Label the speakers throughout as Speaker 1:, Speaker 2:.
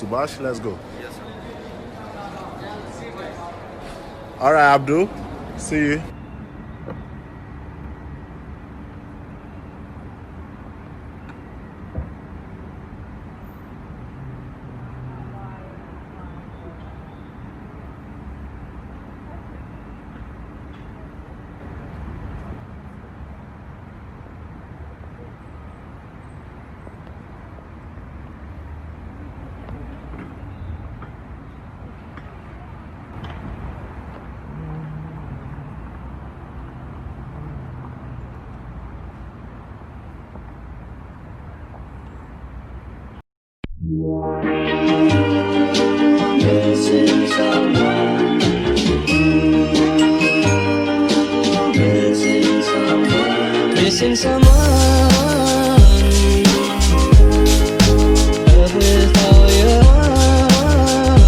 Speaker 1: Subash, let's go.
Speaker 2: Yes, sir.
Speaker 1: All right, Abdul. See you.
Speaker 3: Missing someone. Missing someone. Missing someone. Love with all your heart.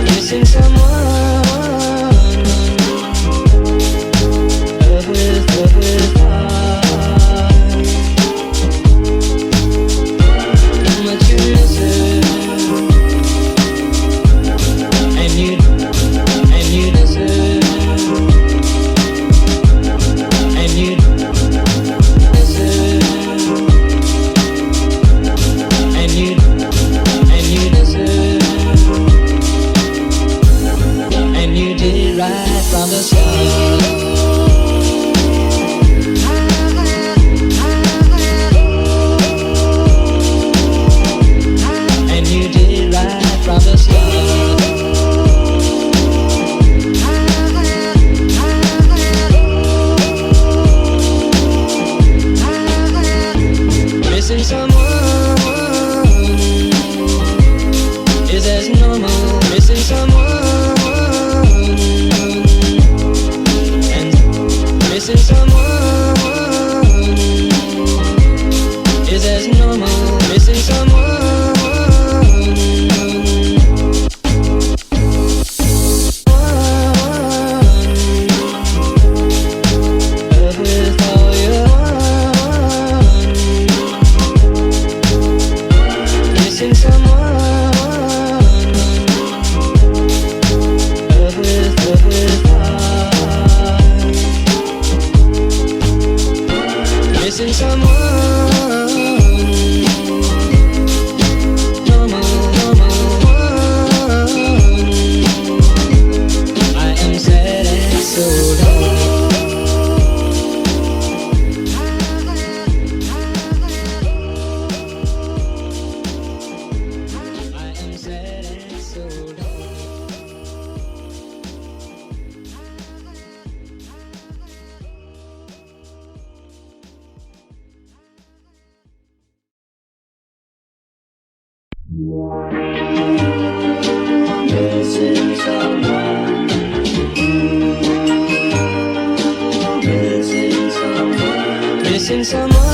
Speaker 3: Missing someone. Love with heart. How much you miss it. And you miss it. And you miss it. And you miss it. And you did it right from the start. And you did it right from the start. Missing someone is as normal. Missing someone and missing someone is as normal. Missing someone. Love with all your heart. Missing someone. Love with heart. Missing someone. Normal. I am sad and so down. I am sad and so down. Missing someone. Missing someone. Missing someone.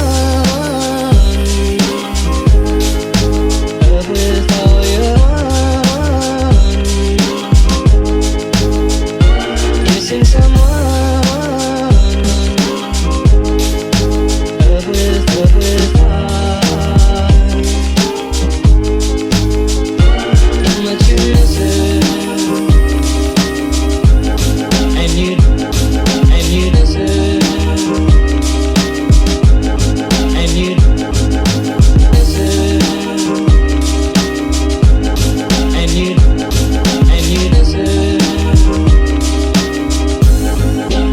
Speaker 3: Love with all your heart. Missing someone. Love with heart. How much you miss it. And you miss it. And you miss it. And you miss it.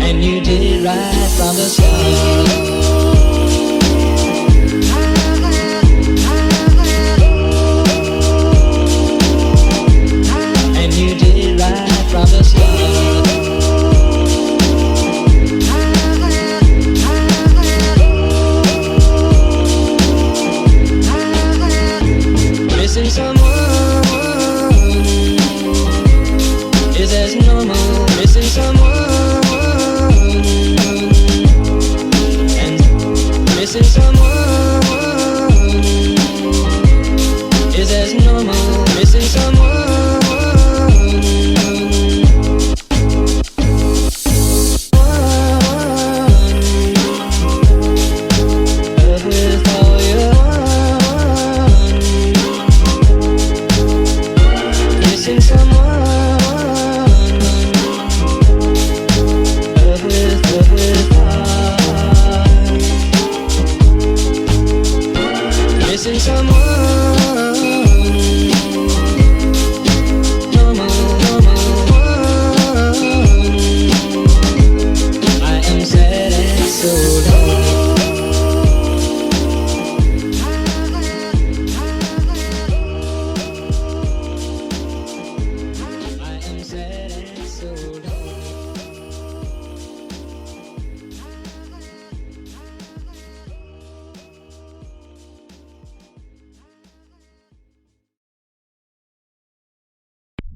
Speaker 3: And you did it right from the start. And you did it right from the start. Missing someone is as normal. Missing someone and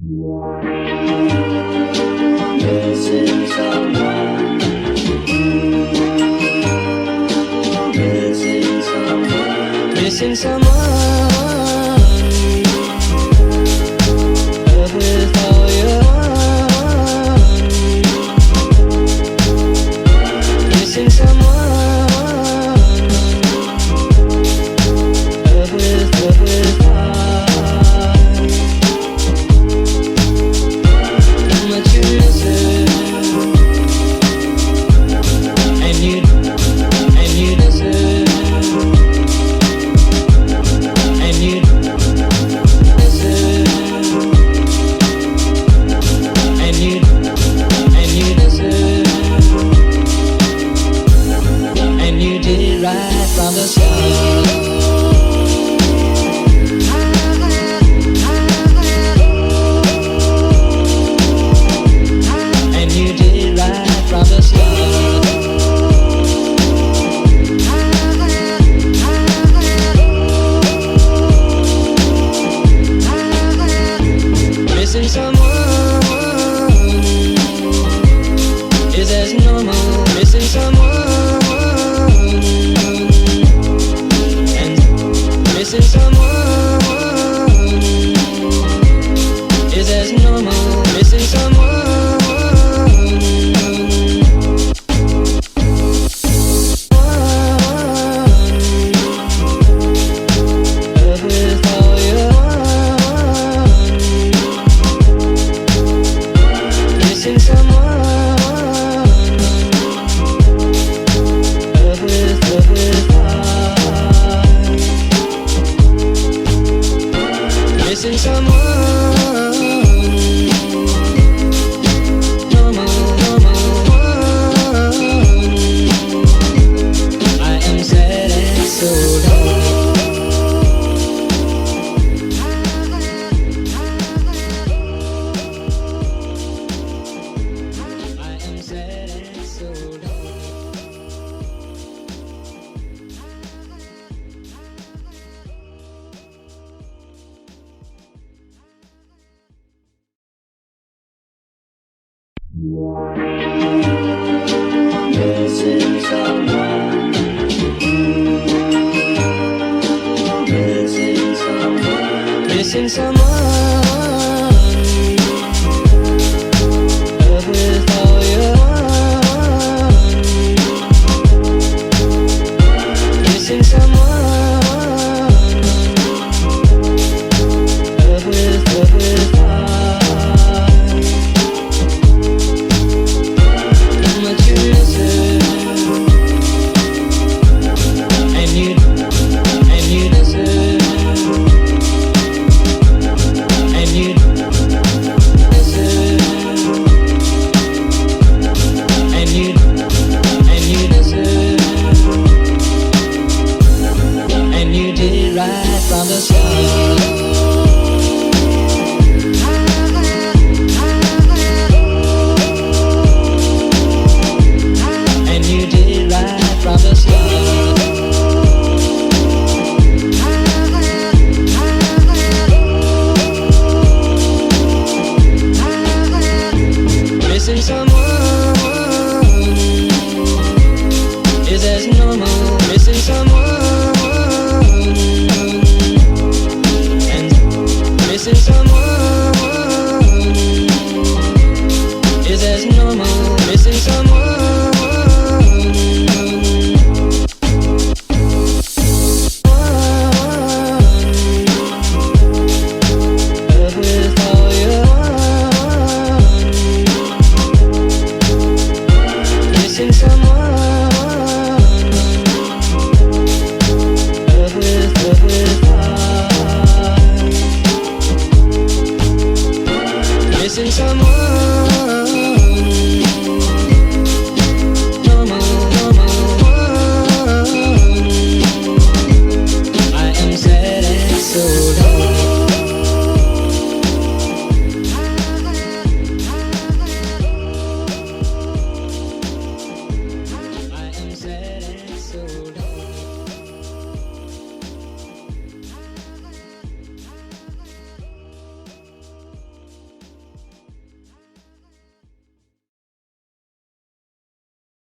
Speaker 3: Missing someone. Missing someone. Missing someone. Love with all your heart. Missing someone. Love with heart. How much you miss it. And you deserve. And you deserve. And you deserve. And you did it right from the start. And you did it right from the start. Missing someone is as normal. Missing someone and missing someone is as normal. Missing someone. Love with all your heart. Missing someone. Love with heart. Missing someone. Normal. I am sad and so lonely. I am sad and so lonely. Missing someone. Missing someone. Missing someone. Love with all your heart. Missing someone. Love with heart. How much you miss it. And you deserve. And you deserve. And you deserve. And you did it right from the start. And you did it right from the start. Missing someone is as normal. Missing someone and missing someone is as normal. Missing someone. Love with all your heart. Missing someone.